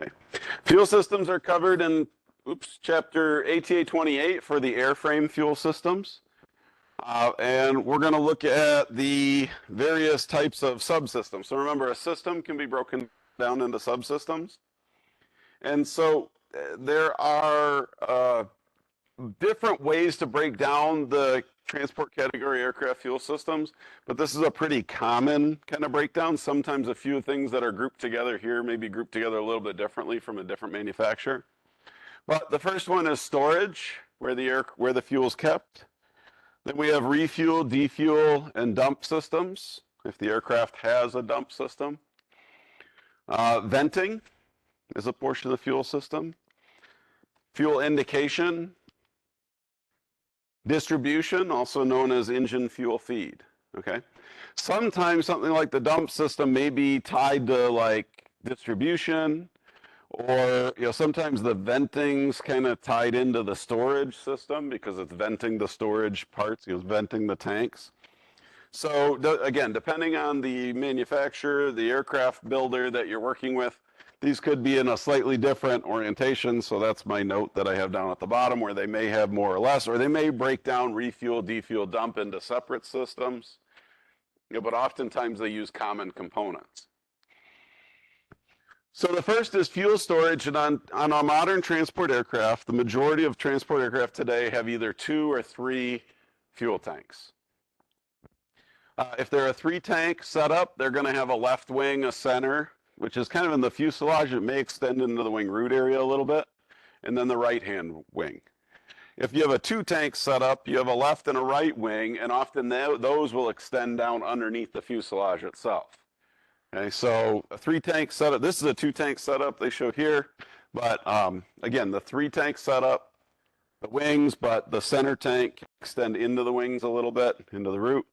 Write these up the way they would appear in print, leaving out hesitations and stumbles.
Okay. Fuel systems are covered in, chapter ATA 28 for the airframe fuel systems. And we're going to look at the various types of subsystems. So remember, a system can be broken down into subsystems. And so there are different ways to break down the transport category aircraft fuel systems, but this is a pretty common kind of breakdown. Sometimes a few things that are grouped together here may be grouped together a little bit differently from a different manufacturer. But the first one is storage, where the fuel is kept. Then we have refuel, defuel, and dump systems, if the aircraft has a dump system. Venting is a portion of the fuel system. Fuel indication. Distribution, also known as engine fuel feed, okay? Sometimes something like the dump system may be tied to like distribution, or sometimes the venting's kind of tied into the storage system because it's venting the storage parts, it's venting the tanks. So again, depending on the manufacturer, the aircraft builder that you're working with, these could be in a slightly different orientation, so that's my note that I have down at the bottom, where they may have more or less, or they may break down refuel, defuel, dump into separate systems, but oftentimes they use common components. So the first is fuel storage, and on a modern transport aircraft, the majority of transport aircraft today have either 2 or 3 fuel tanks. If they're a 3-tank setup, they're going to have a left wing, a center, which is kind of in the fuselage. It may extend into the wing root area a little bit, and then the right-hand wing. If you have a 2-tank setup, you have a left and a right wing, and often those will extend down underneath the fuselage itself. Okay, so a 3-tank setup, this is a 2-tank setup they show here, but again, the 3-tank setup, the wings, but the center tank extend into the wings a little bit, into the root.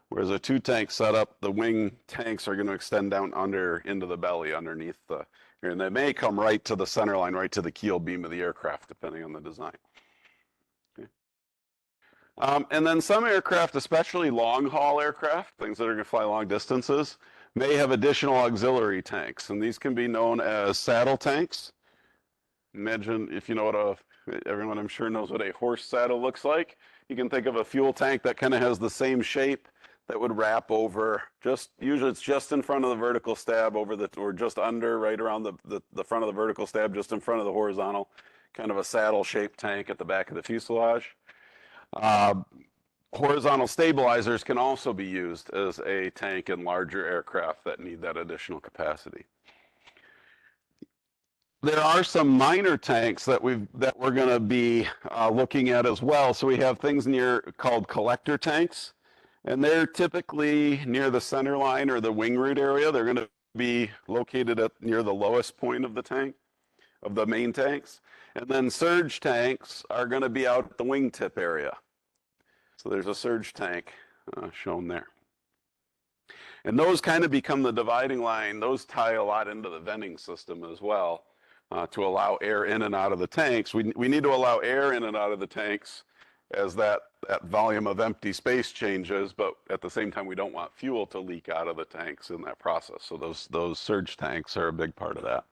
Whereas a 2-tank setup, the wing tanks are going to extend down into the belly underneath here, and they may come right to the center line, right to the keel beam of the aircraft, depending on the design. Okay. And then some aircraft, especially long-haul aircraft, things that are going to fly long distances, may have additional auxiliary tanks, and these can be known as saddle tanks. Imagine, if you know everyone I'm sure knows what a horse saddle looks like. You can think of a fuel tank that kind of has the same shape, that would wrap over, usually it's just in front of the vertical stab or just under, right around the front of the vertical stab, just in front of the horizontal, kind of a saddle-shaped tank at the back of the fuselage. Horizontal stabilizers can also be used as a tank in larger aircraft that need that additional capacity. There are some minor tanks that we're going to be looking at as well. So we have things called collector tanks. And they're typically near the center line or the wing root area. They're going to be located near the lowest point of the tank, of the main tanks. And then surge tanks are going to be out at the wingtip area. So there's a surge tank shown there. And those kind of become the dividing line. Those tie a lot into the venting system as well to allow air in and out of the tanks. We need to allow air in and out of the tanks as that volume of empty space changes, but at the same time, we don't want fuel to leak out of the tanks in that process. So those surge tanks are a big part of that.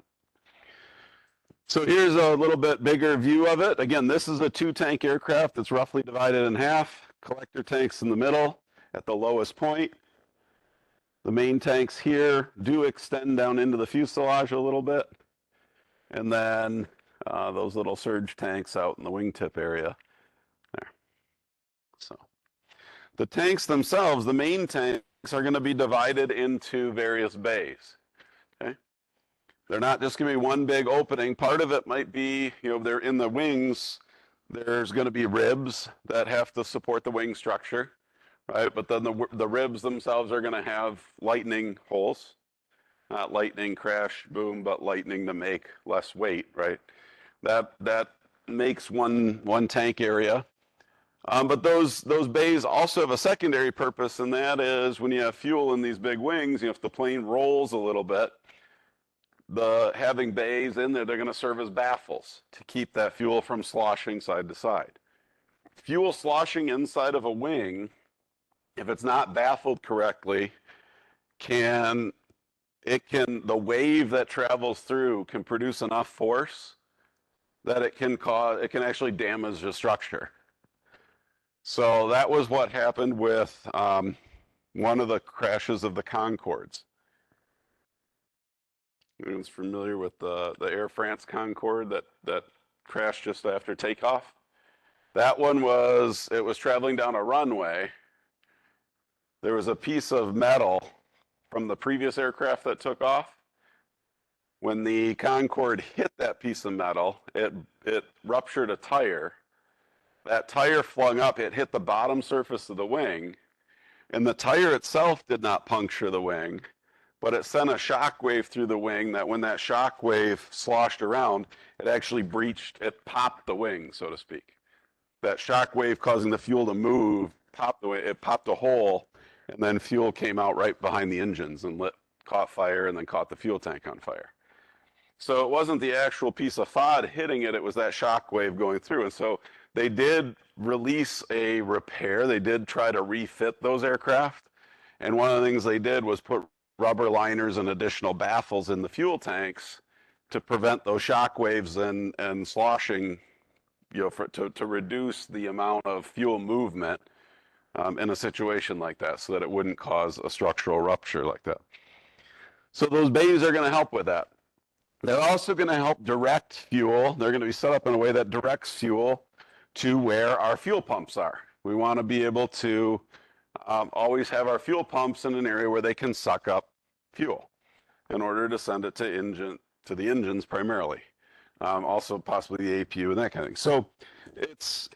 So here's a little bit bigger view of it. Again, this is a 2-tank aircraft that's roughly divided in half. Collector tanks in the middle at the lowest point. The main tanks here do extend down into the fuselage a little bit. And then those little surge tanks out in the wingtip area. So the tanks themselves, the main tanks, are going to be divided into various bays. Okay, they're not just going to be one big opening. Part of it might be, they're in the wings. There's going to be ribs that have to support the wing structure, right? But then the ribs themselves are going to have lightning holes, not lightning crash boom, but lightning to make less weight, right? That makes one tank area. But those bays also have a secondary purpose, and that is when you have fuel in these big wings, if the plane rolls a little bit, having bays in there, they're going to serve as baffles to keep that fuel from sloshing side to side. Fuel sloshing inside of a wing, if it's not baffled correctly, can the wave that travels through can produce enough force that it can actually damage the structure. So that was what happened with one of the crashes of the Concords. Anyone's familiar with the Air France Concorde that crashed just after takeoff? That one it was traveling down a runway. There was a piece of metal from the previous aircraft that took off. When the Concorde hit that piece of metal, it ruptured a tire. That tire flung up, it hit the bottom surface of the wing, and the tire itself did not puncture the wing, but it sent a shock wave through the wing that when that shock wave sloshed around, it actually it popped the wing, so to speak. That shock wave causing the fuel to move, it popped a hole, and then fuel came out right behind the engines and caught fire and then caught the fuel tank on fire. So it wasn't the actual piece of FOD hitting it, it was that shock wave going through. And so they did release a repair. They did try to refit those aircraft. And one of the things they did was put rubber liners and additional baffles in the fuel tanks to prevent those shock waves and sloshing, to reduce the amount of fuel movement in a situation like that so that it wouldn't cause a structural rupture like that. So those bays are going to help with that. They're also going to help direct fuel. They're going to be set up in a way that directs fuel to where our fuel pumps are. We want to be able to always have our fuel pumps in an area where they can suck up fuel in order to send it to the engines primarily. Also possibly the APU and that kind of thing. So this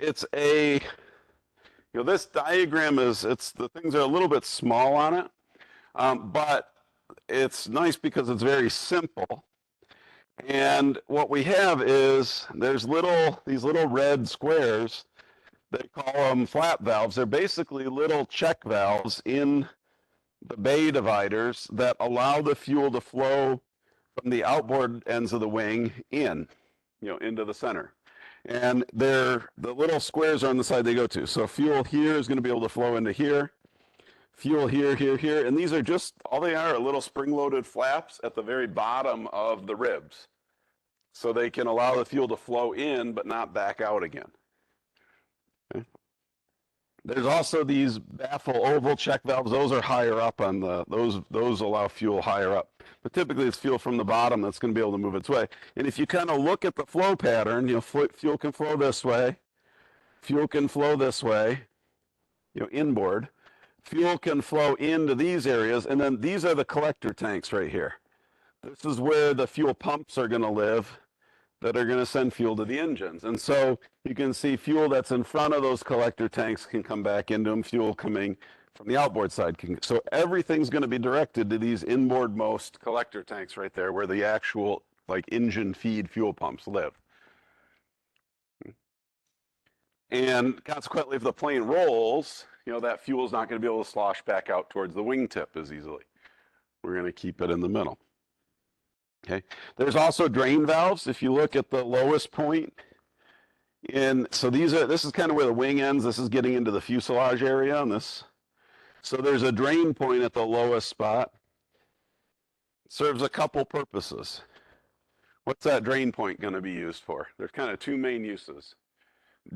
diagram the things are a little bit small on it, but it's nice because it's very simple. And what we have is there's these little red squares. They call them flap valves. They're basically little check valves in the bay dividers that allow the fuel to flow from the outboard ends of the wing into the center. And the little squares are on the side they go to. So fuel here is going to be able to flow into here. Fuel here, here, here. And these are all they are little spring-loaded flaps at the very bottom of the ribs. So they can allow the fuel to flow in, but not back out again. Okay. There's also these baffle oval check valves. Those are higher up on those allow fuel higher up. But typically it's fuel from the bottom that's going to be able to move its way. And if you kind of look at the flow pattern, fuel can flow this way. Fuel can flow this way, inboard. Fuel can flow into these areas, and then these are the collector tanks right here. This is where the fuel pumps are going to live that are going to send fuel to the engines. And so you can see fuel that's in front of those collector tanks can come back into them, fuel coming from the outboard side. So everything's going to be directed to these inboard-most collector tanks right there where the actual engine feed fuel pumps live. And consequently, if the plane rolls, that fuel is not going to be able to slosh back out towards the wingtip as easily. We're going to keep it in the middle. Okay. There's also drain valves. If you look at the lowest point, so this is kind of where the wing ends. This is getting into the fuselage area on this. So there's a drain point at the lowest spot. It serves a couple purposes. What's that drain point going to be used for? There's kind of two main uses.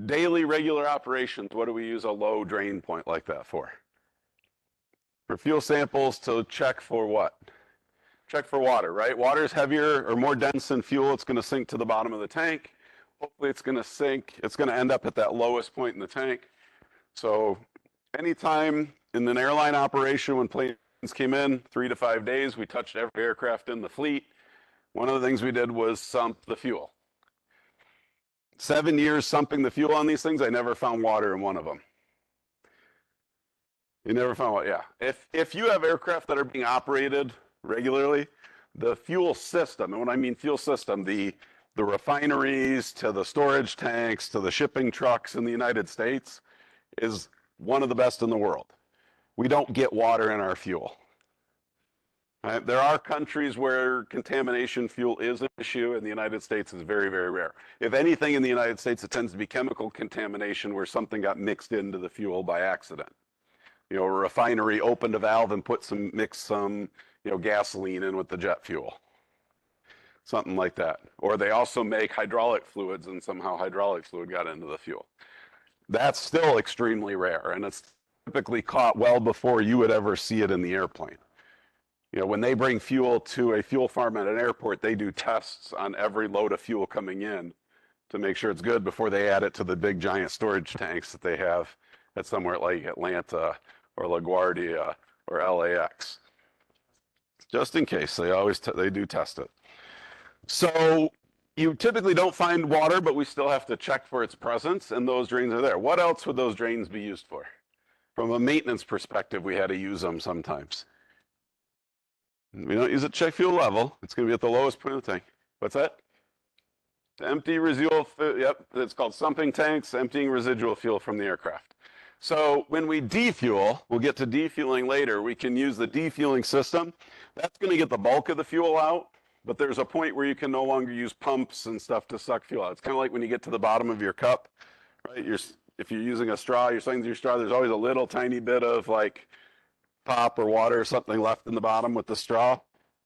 Daily regular operations, what do we use a low drain point like that for? For fuel samples to check for what? Check for water, right? Water is heavier or more dense than fuel. It's going to sink to the bottom of the tank. Hopefully it's going to sink. It's going to end up at that lowest point in the tank. So anytime in an airline operation when planes came in, 3 to 5 days, we touched every aircraft in the fleet. One of the things we did was sump the fuel. 7 years sumping the fuel on these things, I never found water in one of them. You never found water, yeah. If you have aircraft that are being operated regularly, the fuel system, and when I mean fuel system, the refineries to the storage tanks to the shipping trucks in the United States is one of the best in the world. We don't get water in our fuel. Right? There are countries where contamination fuel is an issue, and the United States is very, very rare. If anything in the United States, it tends to be chemical contamination where something got mixed into the fuel by accident. A refinery opened a valve and mixed some gasoline in with the jet fuel, something like that. Or they also make hydraulic fluids, and somehow hydraulic fluid got into the fuel. That's still extremely rare, and it's typically caught well before you would ever see it in the airplane. When they bring fuel to a fuel farm at an airport, they do tests on every load of fuel coming in to make sure it's good before they add it to the big giant storage tanks that they have at somewhere like Atlanta or LaGuardia or LAX. Just in case, they do test it. So you typically don't find water, but we still have to check for its presence, and those drains are there. What else would those drains be used for? From a maintenance perspective, we had to use them sometimes. We don't use it to check fuel level. It's going to be at the lowest point of the tank. What's that? To empty residual, yep, it's called sumping tanks, emptying residual fuel from the aircraft. So when we defuel, we'll get to defueling later, we can use the defueling system. That's going to get the bulk of the fuel out, but there's a point where you can no longer use pumps and stuff to suck fuel out. It's kind of like when you get to the bottom of your cup, right? If you're using a straw, you're sucking through your straw, there's always a little tiny bit of like pop or water or something left in the bottom with the straw.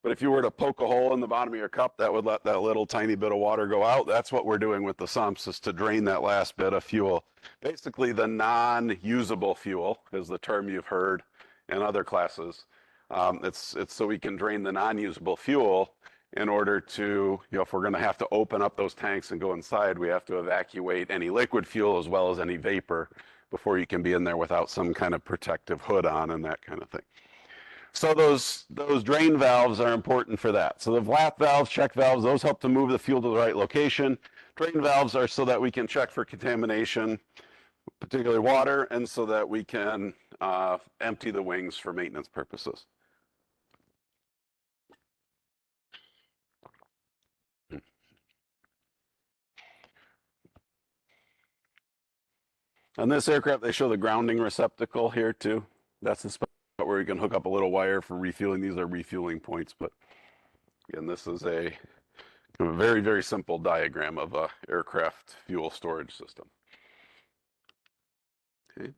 But if you were to poke a hole in the bottom of your cup, that would let that little tiny bit of water go out. That's what we're doing with the sumps, is to drain that last bit of fuel. Basically, the non-usable fuel is the term you've heard in other classes. It's so we can drain the non-usable fuel in order to, if we're going to have to open up those tanks and go inside, we have to evacuate any liquid fuel as well as any vapor before you can be in there without some kind of protective hood on and that kind of thing. So those drain valves are important for that. So the flap valves, check valves, those help to move the fuel to the right location. Drain valves are so that we can check for contamination, particularly water, and so that we can empty the wings for maintenance purposes. On this aircraft, they show the grounding receptacle here too. That's the spot where you can hook up a little wire for refueling. These are refueling points, but again, this is a very, very simple diagram of a aircraft fuel storage system. Okay.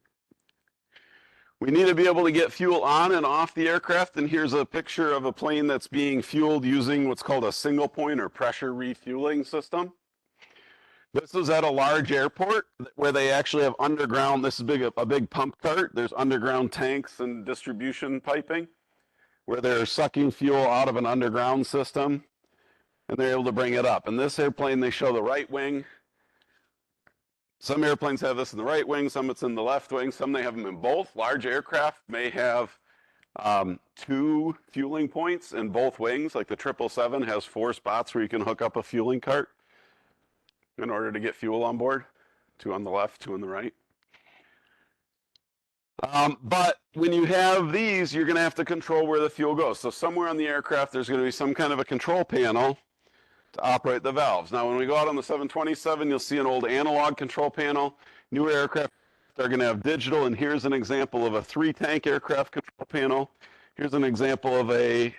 We need to be able to get fuel on and off the aircraft, and here's a picture of a plane that's being fueled using what's called a single point or pressure refueling system. This is at a large airport where they actually have underground, this is a big pump cart. There's underground tanks and distribution piping where they're sucking fuel out of an underground system, and they're able to bring it up. In this airplane, they show the right wing. Some airplanes have this in the right wing, some it's in the left wing, some they have them in both. Large aircraft may have 2 fueling points in both wings, like the 777 has 4 spots where you can hook up a fueling cart in order to get fuel on board, 2 on the left, 2 on the right. But when you have these, you're going to have to control where the fuel goes. So somewhere on the aircraft, there's going to be some kind of a control panel to operate the valves. Now, when we go out on the 727, you'll see an old analog control panel. New aircraft are going to have digital, and here's an example of a 3-tank aircraft control panel. Here's an example of a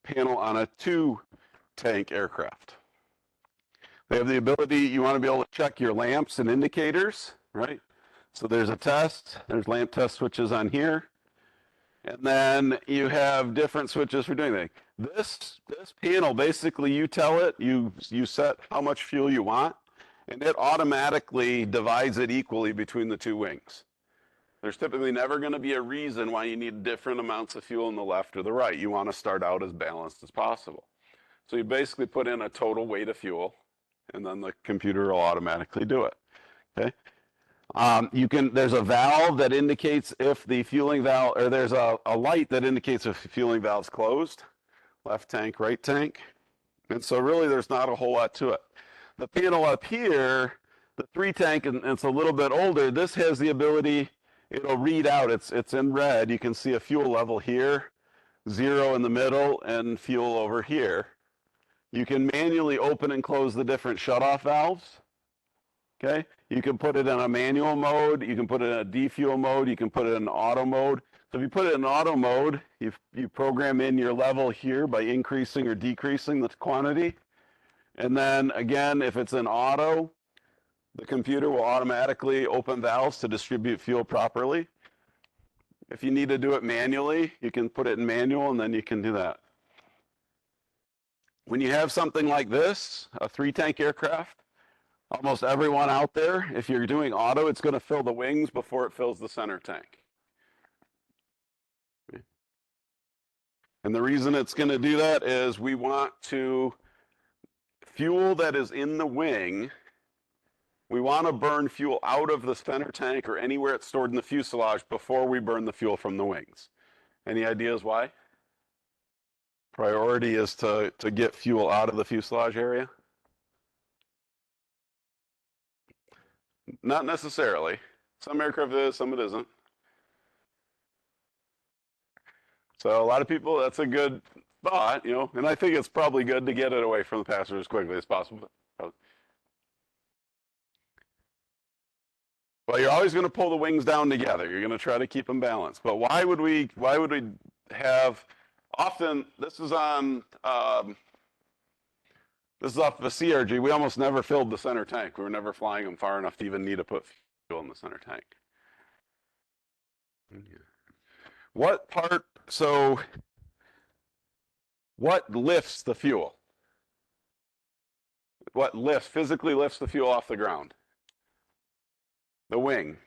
panel on a 2-tank aircraft. They have the ability, you want to be able to check your lamps and indicators, right? So there's a test, there's lamp test switches on here. And then you have different switches for doing things. This panel, basically you tell it, you set how much fuel you want, and it automatically divides it equally between the 2 wings. There's typically never going to be a reason why you need different amounts of fuel in the left or the right. You want to start out as balanced as possible. So you basically put in a total weight of fuel, and then the computer will automatically do it, okay? There's a valve that indicates if the fueling valve, or there's a light that indicates if the fueling valve's closed, left tank, right tank. And so really there's not a whole lot to it. The panel up here, the 3-tank, and it's a little bit older, this has the ability, it'll read out, it's in red, you can see a fuel level here, 0 in the middle, and fuel over here. You can manually open and close the different shutoff valves, okay? You can put it in a manual mode, you can put it in a defuel mode, you can put it in auto mode. So if you put it in auto mode, you program in your level here by increasing or decreasing the quantity. And then again, if it's in auto, the computer will automatically open valves to distribute fuel properly. If you need to do it manually, you can put it in manual and then you can do that. When you have something like this, a 3-tank aircraft, almost everyone out there, if you're doing auto, it's going to fill the wings before it fills the center tank. And the reason it's going to do that is we want to, fuel that is in the wing, we want to burn fuel out of the center tank or anywhere it's stored in the fuselage before we burn the fuel from the wings. Any ideas why? Priority is to get fuel out of the fuselage area? Not necessarily. Some aircraft is, some it isn't. So a lot of people, that's a good thought, you know, and I think it's probably good to get it away from the passenger as quickly as possible. Well, you're always going to pull the wings down together. You're going to try to keep them balanced. But why would we have, often, this is off the CRG, we almost never filled the center tank. We were never flying them far enough to even need to put fuel in the center tank. What lifts the fuel? What physically lifts the fuel off the ground? The wing.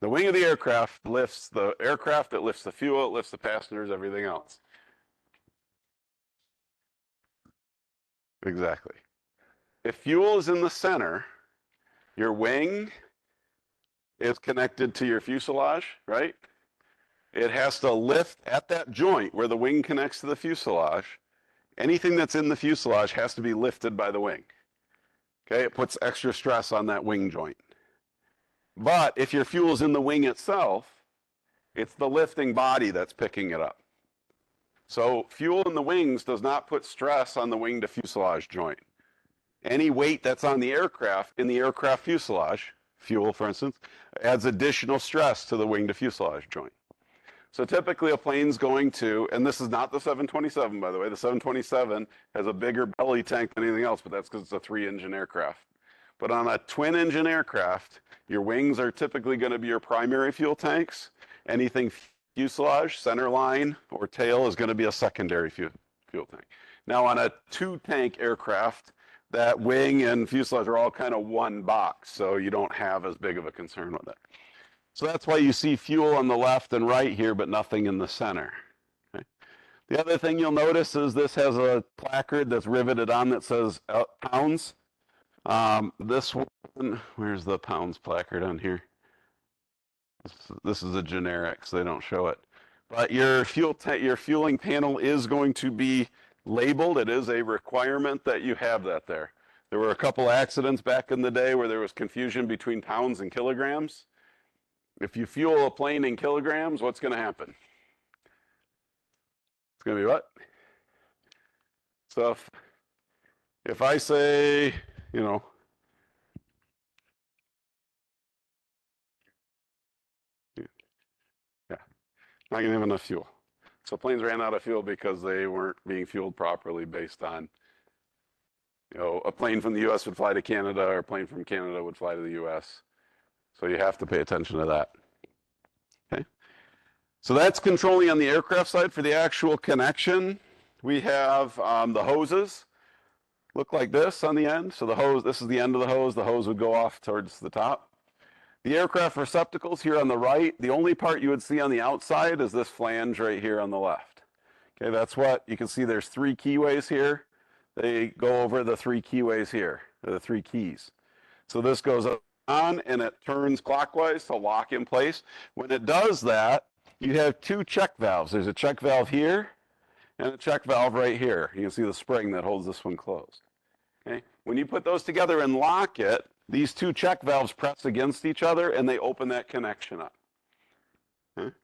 The wing of the aircraft lifts the aircraft, it lifts the fuel, it lifts the passengers, everything else. Exactly. If fuel is in the center, your wing is connected to your fuselage, right? It has to lift at that joint where the wing connects to the fuselage. Anything that's in the fuselage has to be lifted by the wing. Okay, it puts extra stress on that wing joint. But if your fuel is in the wing itself, it's the lifting body that's picking it up. So fuel in the wings does not put stress on the wing to fuselage joint. Any weight that's on the aircraft, in the aircraft fuselage, fuel for instance, adds additional stress to the wing to fuselage joint. So typically a plane's going to, and this is not the 727 by the way, the 727 has a bigger belly tank than anything else, but that's because it's a 3-engine aircraft. But on a twin-engine aircraft, your wings are typically going to be your primary fuel tanks. Anything fuselage, center line, or tail is going to be a secondary fuel tank. Now on a 2-tank aircraft, that wing and fuselage are all kind of one box, so you don't have as big of a concern with it. So that's why you see fuel on the left and right here, but nothing in the center. Okay? The other thing you'll notice is this has a placard that's riveted on that says pounds. This one, where's the pounds placard on here? This is a generic, so they don't show it. But your fueling panel is going to be labeled. It is a requirement that you have that there. There were a couple accidents back in the day where there was confusion between pounds and kilograms. If you fuel a plane in kilograms, what's going to happen? It's going to be what? So if I say, you know, yeah, not going to have enough fuel. So planes ran out of fuel because they weren't being fueled properly based on, you know, a plane from the U.S. would fly to Canada or a plane from Canada would fly to the U.S. So you have to pay attention to that. Okay. So that's controlling on the aircraft side. For the actual connection, we have the hoses look like this on the end. So the hose, this is the end of the hose would go off towards the top. The aircraft receptacles here on the right, the only part you would see on the outside is this flange right here on the left. Okay, that's what you can see. There's 3 keyways here. They go over the 3 keyways here, the 3 keys. So this goes on and it turns clockwise to lock in place. When it does that, you have 2 check valves. There's a check valve here and a check valve right here. You can see the spring that holds this one closed. Okay? When you put those together and lock it, these 2 check valves press against each other and they open that connection up. Okay?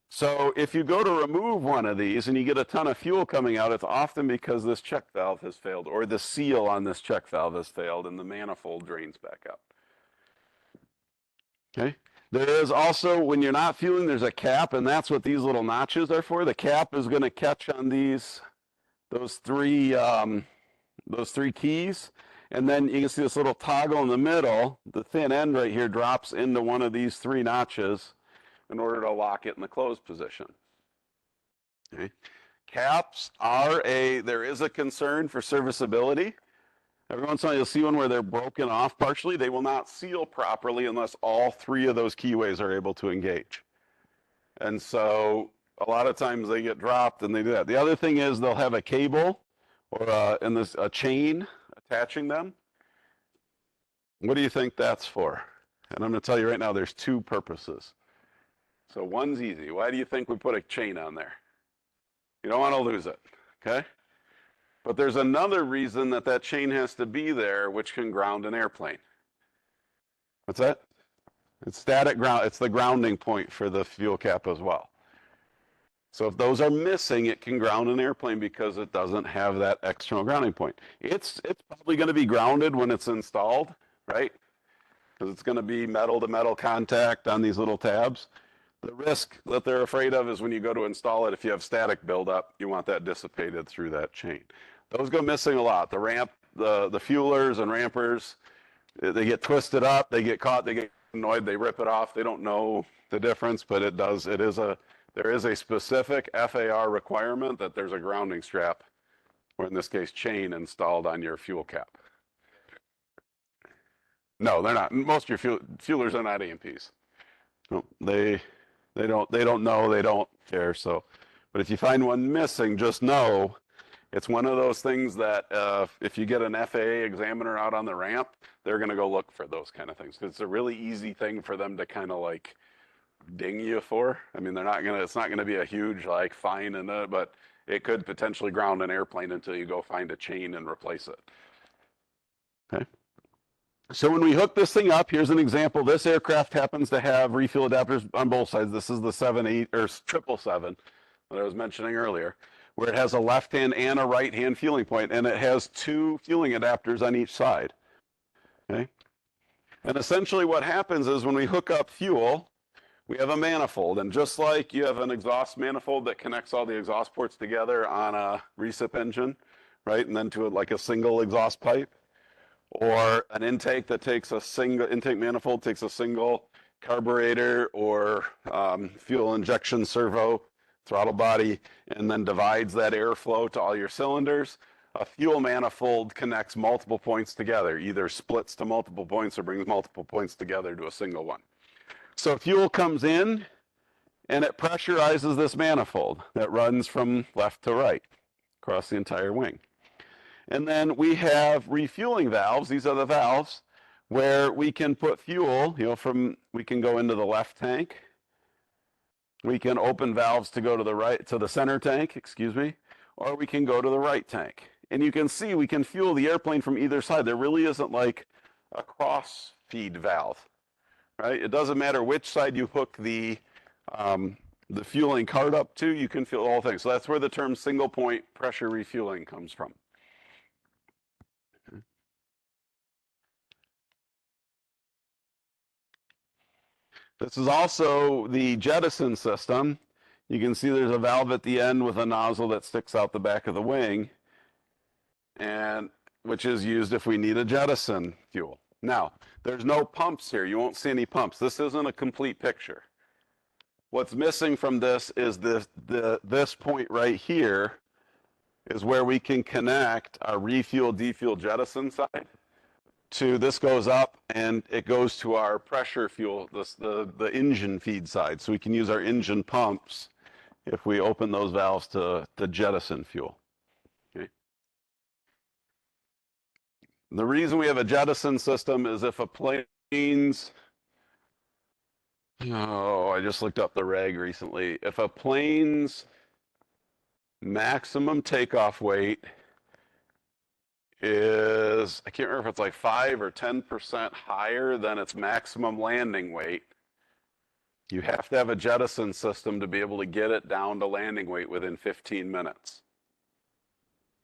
So if you go to remove one of these and you get a ton of fuel coming out, it's often because this check valve has failed or the seal on this check valve has failed and the manifold drains back up. Okay? There is also, when you're not fueling, there's a cap, and that's what these little notches are for. The cap is going to catch on those three keys, and then you can see this little toggle in the middle. The thin end right here drops into one of these 3 notches. in order to lock it in the closed position. Okay. Caps are there is a concern for serviceability. Every once in a while you'll see one where they're broken off partially. They will not seal properly unless all three of those keyways are able to engage. And so a lot of times they get dropped and they do that. The other thing is they'll have a cable or a chain attaching them. What do you think that's for? And I'm going to tell you right now, there's two purposes. So one's easy. Why do you think we put a chain on there? You don't want to lose it, okay? But there's another reason that that chain has to be there, which can ground an airplane. What's that? It's static ground. It's the grounding point for the fuel cap as well. So if those are missing, it can ground an airplane because it doesn't have that external grounding point. It's probably going to be grounded when it's installed, right? Because it's going to be metal to metal contact on these little tabs. The risk that they're afraid of is when you go to install it, if you have static buildup, you want that dissipated through that chain. Those go missing a lot. The ramp, the fuelers and rampers, they get twisted up, they get caught, they get annoyed, they rip it off. They don't know the difference, but there is a specific FAR requirement that there's a grounding strap, or in this case, chain installed on your fuel cap. No, they're not. Most of your fuelers are not AMPs. No, they don't know, they don't care. So, but if you find one missing, just know it's one of those things that if you get an FAA examiner out on the ramp, they're going to go look for those kind of things because it's a really easy thing for them to kind of like ding you for. I mean, it's not gonna be a huge like fine in it, but it could potentially ground an airplane until you go find a chain and replace it. Okay. So when we hook this thing up, here's an example. This aircraft happens to have refuel adapters on both sides. This is the 78 or 777 that I was mentioning earlier, where it has a left hand and a right hand fueling point, and it has two fueling adapters on each side. Okay. And essentially what happens is when we hook up fuel, we have a manifold, and just like you have an exhaust manifold that connects all the exhaust ports together on a recip engine, right, and then to like a single exhaust pipe, or an intake that takes a single intake manifold, takes a single carburetor or fuel injection servo, throttle body, and then divides that airflow to all your cylinders. A fuel manifold connects multiple points together, either splits to multiple points or brings multiple points together to a single one. So fuel comes in and it pressurizes this manifold that runs from left to right across the entire wing. And then we have refueling valves. These are the valves where we can put fuel, we can go into the left tank. We can open valves to go to the right, to the center tank, or we can go to the right tank. And you can see we can fuel the airplane from either side. There really isn't like a cross feed valve. Right? It doesn't matter which side you hook the fueling card up to, you can fuel the whole thing. So that's where the term single point pressure refueling comes from. This is also the jettison system. You can see there's a valve at the end with a nozzle that sticks out the back of the wing, and which is used if we need a jettison fuel. Now, there's no pumps here. You won't see any pumps. This isn't a complete picture. What's missing from this is this point right here is where we can connect our refuel, defuel, jettison side to this goes up and it goes to our pressure fuel, the engine feed side. So we can use our engine pumps if we open those valves to jettison fuel. Okay. The reason we have a jettison system is if a plane's, I just looked up the reg recently. If a plane's maximum takeoff weight is, I can't remember if it's like 5 or 10% higher than its maximum landing weight, you have to have a jettison system to be able to get it down to landing weight within 15 minutes.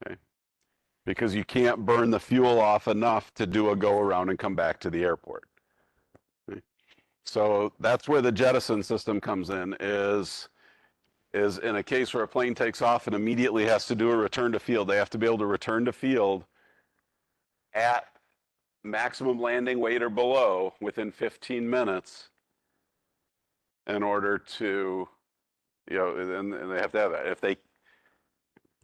Okay. Because you can't burn the fuel off enough to do a go around and come back to the airport. Okay. So that's where the jettison system comes in, is in a case where a plane takes off and immediately has to do a return to field. They have to be able to return to field at maximum landing weight or below within 15 minutes in order to, and they have to have that.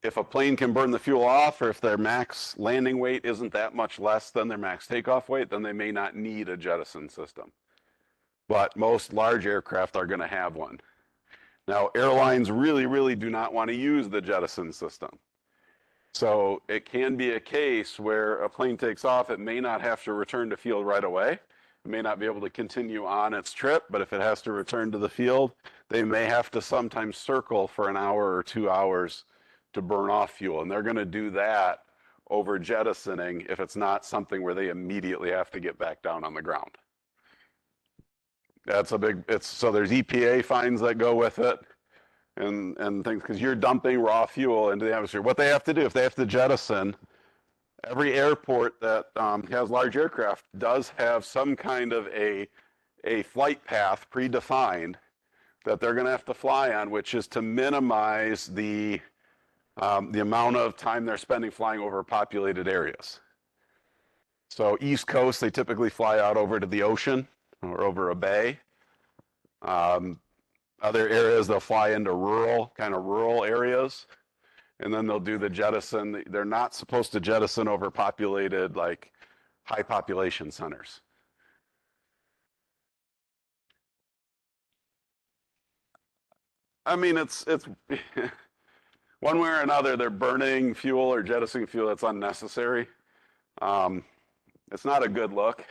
If a plane can burn the fuel off, or if their max landing weight isn't that much less than their max takeoff weight, then they may not need a jettison system. But most large aircraft are going to have one. Now, airlines really, really do not want to use the jettison system. So it can be a case where a plane takes off, it may not have to return to field right away. It may not be able to continue on its trip, but if it has to return to the field, they may have to sometimes circle for an hour or 2 hours to burn off fuel. And they're going to do that over jettisoning if it's not something where they immediately have to get back down on the ground. That's a big, so there's EPA fines that go with it and things, because you're dumping raw fuel into the atmosphere. What they have to do, if they have to jettison, every airport that has large aircraft does have some kind of a flight path predefined that they're going to have to fly on, which is to minimize the amount of time they're spending flying over populated areas. So East Coast, they typically fly out over to the ocean or over a bay. Other areas, they'll fly into kind of rural areas, and then they'll do the jettison. They're not supposed to jettison over populated, like high population centers. I mean, it's one way or another, they're burning fuel or jettisoning fuel that's unnecessary. It's not a good look.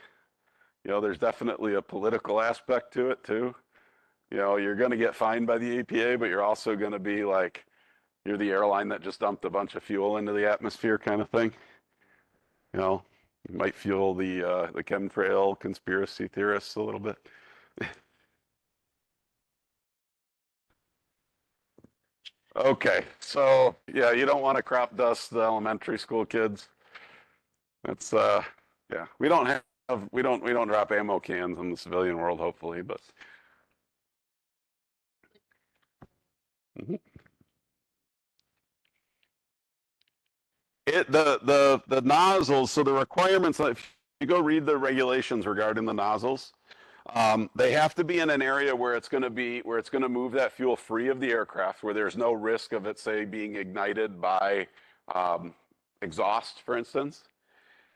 There's definitely a political aspect to it too. You're going to get fined by the EPA, but you're also going to be like, you're the airline that just dumped a bunch of fuel into the atmosphere kind of thing. You might fuel the chemtrail conspiracy theorists a little bit. Okay, so yeah, you don't want to crop dust the elementary school kids. That's yeah, we don't drop ammo cans in the civilian world, hopefully, but. Mhm. The nozzles. So the requirements. If you go read the regulations regarding the nozzles, they have to be in an area where it's going to move that fuel free of the aircraft, where there's no risk of it, say, being ignited by exhaust, for instance.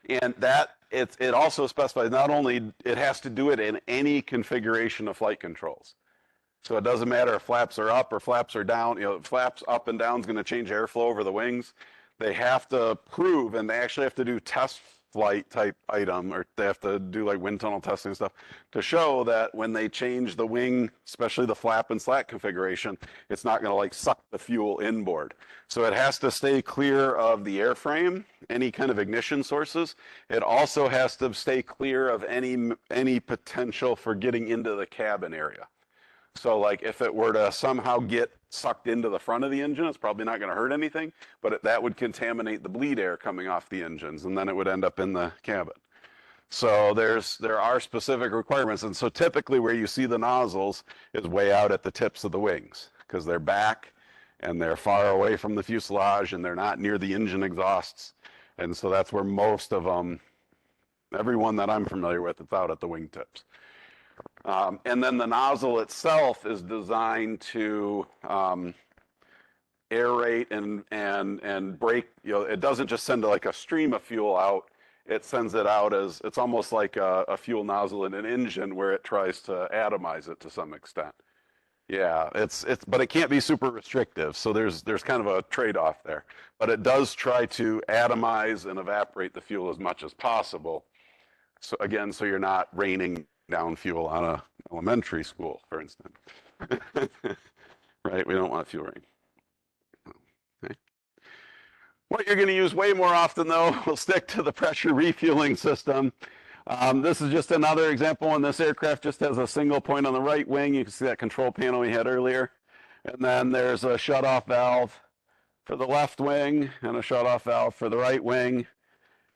And that it also specifies not only it has to do it in any configuration of flight controls. So it doesn't matter if flaps are up or flaps are down. Flaps up and down is going to change airflow over the wings. They have to prove, and they actually have to do test flight type item, or they have to do like wind tunnel testing and stuff to show that when they change the wing, especially the flap and slat configuration, it's not going to like suck the fuel inboard. So it has to stay clear of the airframe, any kind of ignition sources. It also has to stay clear of any potential for getting into the cabin area. So like if it were to somehow get sucked into the front of the engine, it's probably not going to hurt anything, but that would contaminate the bleed air coming off the engines, and then it would end up in the cabin. So there are specific requirements, and so typically where you see the nozzles is way out at the tips of the wings, because they're back and they're far away from the fuselage and they're not near the engine exhausts, and so that's where most of them, everyone that I'm familiar with, it's out at the wingtips. And then the nozzle itself is designed to aerate and break. It doesn't just send like a stream of fuel out. It sends it out as, it's almost like a fuel nozzle in an engine where it tries to atomize it to some extent. Yeah, but it can't be super restrictive. So there's kind of a trade-off there. But it does try to atomize and evaporate the fuel as much as possible. So again, so you're not raining down fuel on a elementary school, for instance. Right? We don't want fuel rain. Okay. What you're going to use way more often, though, we'll stick to the pressure refueling system. This is just another example, and this aircraft just has a single point on the right wing. You can see that control panel we had earlier. And then there's a shutoff valve for the left wing and a shutoff valve for the right wing.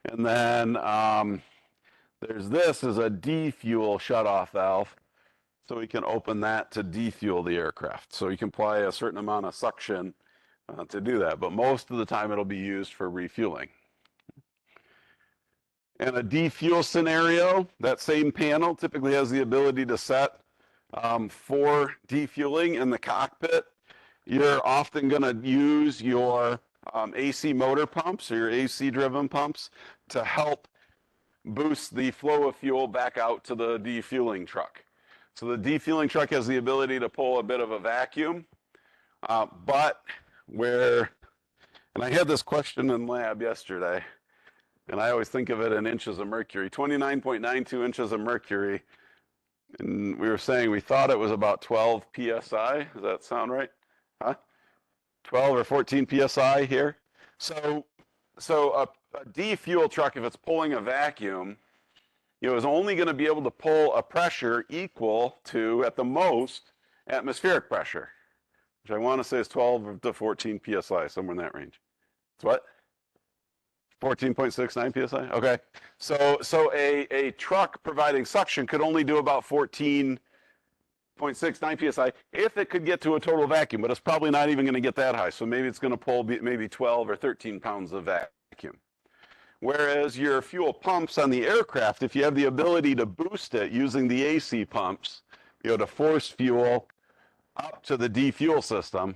And then this is a defuel shutoff valve. So we can open that to defuel the aircraft. So you can apply a certain amount of suction to do that. But most of the time it'll be used for refueling. And a defuel scenario, that same panel typically has the ability to set For defueling in the cockpit, you're often going to use your AC motor pumps or your AC driven pumps to help boost the flow of fuel back out to the defueling truck. So the defueling truck has the ability to pull a bit of a vacuum, but where, and I had this question in lab yesterday, and I always think of it in inches of mercury, 29.92 inches of mercury. And we were saying we thought it was about 12 psi. Does that sound right? Huh? 12 or 14 psi here. So a defuel truck, if it's pulling a vacuum, is only going to be able to pull a pressure equal to, at the most, atmospheric pressure, which I want to say is 12 to 14 psi, somewhere in that range. It's what? 14.69 psi. Okay. So a truck providing suction could only do about 14.69 psi if it could get to a total vacuum, but it's probably not even going to get that high. So maybe it's going to pull maybe 12 or 13 pounds of vacuum. Whereas your fuel pumps on the aircraft, if you have the ability to boost it using the AC pumps, to force fuel up to the defuel system,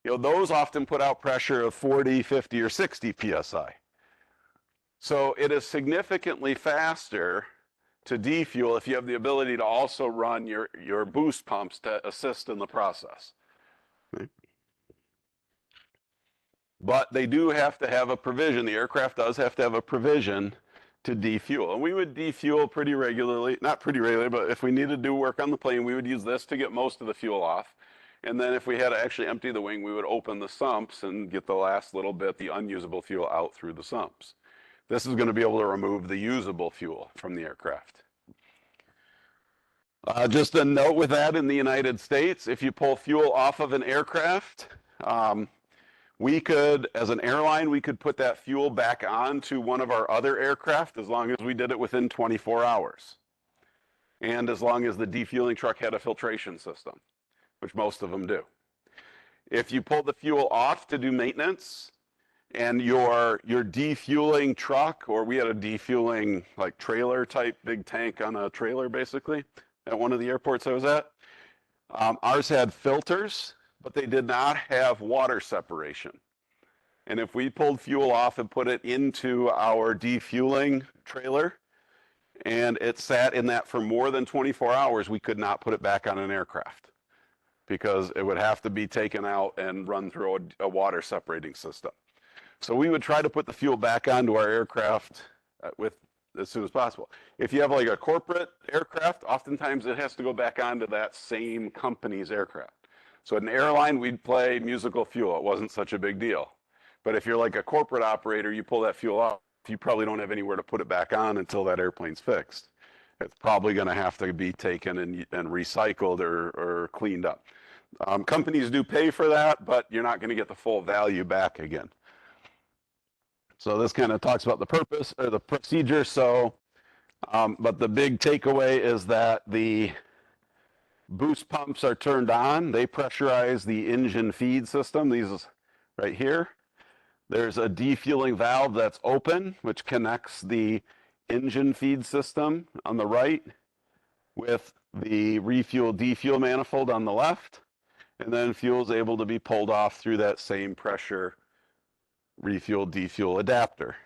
those often put out pressure of 40, 50, or 60 psi. So it is significantly faster to defuel if you have the ability to also run your boost pumps to assist in the process. Okay. But they do have to have a provision. The aircraft does have to have a provision to defuel. And we would defuel pretty regularly, not pretty regularly, but if we needed to do work on the plane, we would use this to get most of the fuel off. And then if we had to actually empty the wing, we would open the sumps and get the last little bit, the unusable fuel, out through the sumps. This is going to be able to remove the usable fuel from the aircraft. Just a note with that, in the United States, if you pull fuel off of an aircraft, we could, as an airline, we could put that fuel back onto one of our other aircraft as long as we did it within 24 hours. And as long as the defueling truck had a filtration system, which most of them do. If you pull the fuel off to do maintenance, and your defueling truck, or we had a defueling like trailer type, big tank on a trailer basically, at one of the airports I was at, ours had filters, but they did not have water separation. And if we pulled fuel off and put it into our defueling trailer, and it sat in that for more than 24 hours, we could not put it back on an aircraft, because it would have to be taken out and run through a water separating system. So we would try to put the fuel back onto our aircraft as soon as possible. If you have like a corporate aircraft, oftentimes it has to go back onto that same company's aircraft. So at an airline, we'd play musical fuel. It wasn't such a big deal. But if you're like a corporate operator, you pull that fuel off, you probably don't have anywhere to put it back on until that airplane's fixed. It's probably going to have to be taken and recycled or cleaned up. Companies do pay for that, but you're not going to get the full value back again. So this kind of talks about the purpose or the procedure. So, but the big takeaway is that the boost pumps are turned on. They pressurize the engine feed system. These right here. There's a defueling valve that's open, which connects the engine feed system on the right with the refuel defuel manifold on the left. And then fuel is able to be pulled off through that same pressure refuel defuel adapter.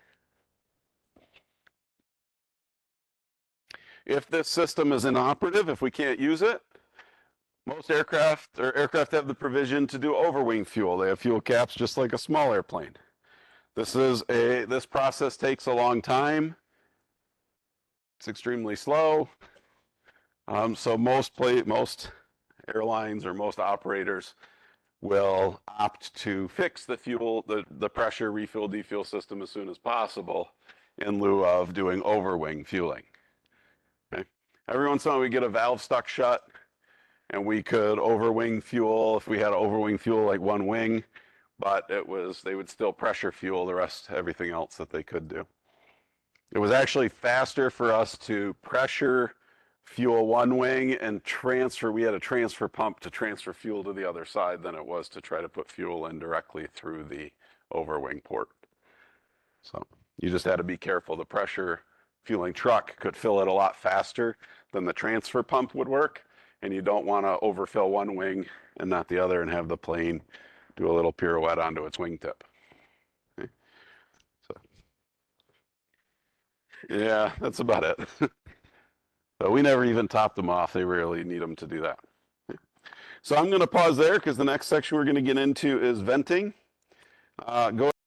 If this system is inoperative, if we can't use it, most aircraft have the provision to do overwing fuel. They have fuel caps just like a small airplane. This process takes a long time. It's extremely slow. So most airlines or most operators will opt to fix the fuel, the pressure refuel defuel system as soon as possible in lieu of doing overwing fueling. Okay. Every once in a while we get a valve stuck shut and we could overwing fuel if we had overwing fuel like one wing, but they would still pressure fuel the rest, everything else that they could do. It was actually faster for us to pressure fuel one wing and we had a transfer pump to transfer fuel to the other side than it was to try to put fuel in directly through the overwing port. So you just had to be careful. The pressure fueling truck could fill it a lot faster than the transfer pump would work. and you don't want to overfill one wing and not the other and have the plane do a little pirouette onto its wingtip. Okay. So, yeah, that's about it. But we never even topped them off. They rarely need them to do that. So I'm going to pause there because the next section we're going to get into is venting. Go